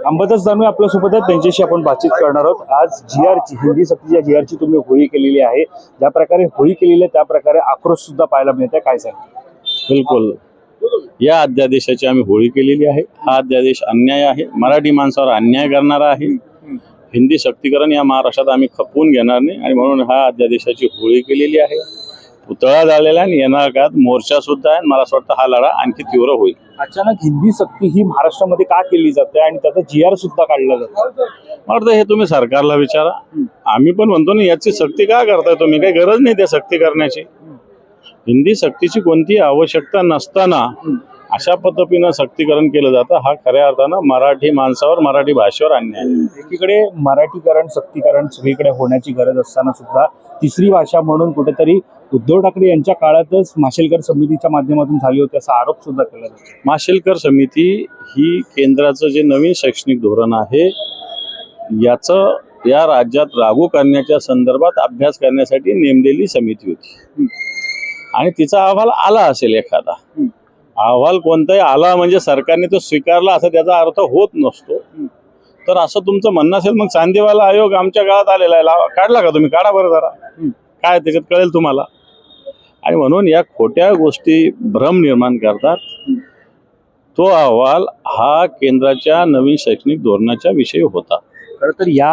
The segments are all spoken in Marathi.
अंबादास दानवे आपल्यासोबत आहेत, त्यांच्याशी आपण बातचीत करणार आहोत। आज जीआरची हिंदी सक्तीच्या जीआरची तुम्ही होळी केलेली आहे, ज्या प्रकारे होळी केलेली आहे त्या प्रकारे आक्रोश सुद्धा पाहायला मिळतोय, काय सांगता? बिलकुल, या अध्यादेशाची आम्ही होळी केलेली आहे। हा अध्यादेश अन्याय आहे, मराठी माणसावर अन्याय करणारा आहे। हिंदी सक्तीकरण या महाराष्ट्रात आम्ही खपवून घेणार नाही आणि म्हणून हा अध्यादेशाची होळी केलेली आहे। पुतळा झालेला आहे, येणाऱ्या काळात मोर्चा सुद्धा आहे। मला असं वाटतं हा लढा आणखी तीव्र होईल। अचानक हिंदी सक्ती ही महाराष्ट्रामध्ये का केली जाते आणि त्याचा जीआर सुद्धा काढला जातो? मला वाटतं हे तुम्ही सरकारला विचारा। आम्ही पण म्हणतो ना, याची सक्ती का करताय तुम्ही? काही गरज नाही त्या सक्ती करण्याची। हिंदी सक्तीची कोणती आवश्यकता नसताना अशा पद्धतीनं सक्तीकरण केलं जातं, हा खऱ्या अर्थानं मराठी माणसावर, मराठी भाषेवर अन्याय आहे। एकीकडे मराठीकरण सक्तीकरण सगळीकडे होण्याची गरज असताना सुद्धा तिसरी भाषा म्हणून कुठेतरी उद्धव ठाकरे यांच्या काळातच माशेलकर समितीच्या माध्यमातून झाली होती असा आरोप सुद्धा केला जातो। माशेलकर समिती ही केंद्राचं जे नवीन शैक्षणिक धोरण आहे याचं या राज्यात लागू करण्याच्या संदर्भात अभ्यास करण्यासाठी नेमलेली समिती होती आणि तिचा अहवाल आला असेल एखादा। अहवाल कोणताही आला म्हणजे सरकारने तो स्वीकारला असं त्याचा अर्थ होत नसतो। तर असं तुमचं म्हणणं असेल, मग चांदीवाला आयोग आमच्या काळात आलेला आहे, काढला का तुम्ही? काढा बरं जरा, काय त्याच्यात कळेल तुम्हाला। आणि म्हणून या खोट्या गोष्टी भ्रम निर्माण करतात। तो अहवाल हा केंद्राच्या नवीन शैक्षणिक धोरणाच्या विषयी होता। खरं तर या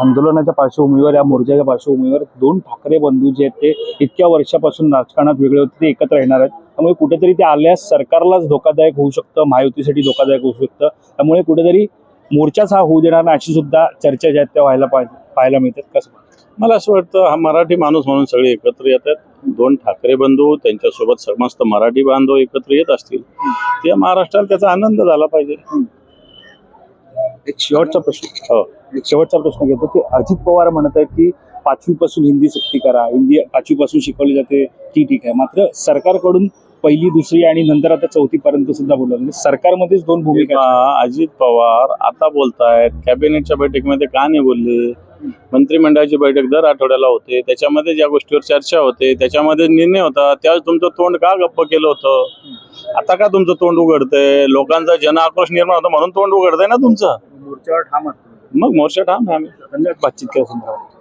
आंदोलनाच्या पार्श्वभूमीवर, या मोर्चाच्या पार्श्वभूमीवर दोन ठाकरे बंधू जे आहेत ते इतक्या वर्षापासून राजकारणात वेगळे होते, ते एकत्र येणार आहेत। त्यामुळे कुठेतरी ते आल्यास सरकारलाच धोकादायक होऊ शकतं, महायुतीसाठी धोकादायक होऊ शकतं। त्यामुळे कुठेतरी मोर्चाच हा होऊ देणार नाही अशी सुद्धा चर्चा ज्या आहेत त्या पाहायला मिळतात। कसं मला असं वाटतं, हा मराठी माणूस म्हणून सगळे एकत्र येतात। दोन ठाकरे बंधू, त्यांच्यासोबत समस्त मराठी बांधव एकत्र येत असतील, त्या महाराष्ट्राला त्याचा आनंद झाला पाहिजे। एक शेवटचा प्रश्न घेतो की अजित पवार म्हणत आहेत की 5वी पासून हिंदी सक्ती करा, हिंदी 5वी पासून शिकवली जाते ती ठीक आहे, मात्र सरकारकडून 1ली, 2री आणि नंतर आता 4थी पर्यंत सुद्धा बोलला, म्हणजे सरकारमध्येच दोन भूमिका। अजित पवार आता बोलतायत, कॅबिनेटच्या बैठकीमध्ये का नाही बोलले? मंत्रिमंडळाची बैठक दर आठवड्याला होते, त्याच्यामध्ये ज्या गोष्टीवर चर्चा होते त्याच्यामध्ये निर्णय होता, त्यावेळेस तुमचं तोंड का गप्प केलं होतं? आता का तुमचं तोंड उघडतंय? लोकांचा जन आक्रोश निर्माण होता म्हणून तोंड उघडतंय ना तुमचं। मोर्चावर ठाम, मग मोर्चा ठाम आहे आम्ही। धन्यवाद बातचीत केल्याबद्दल।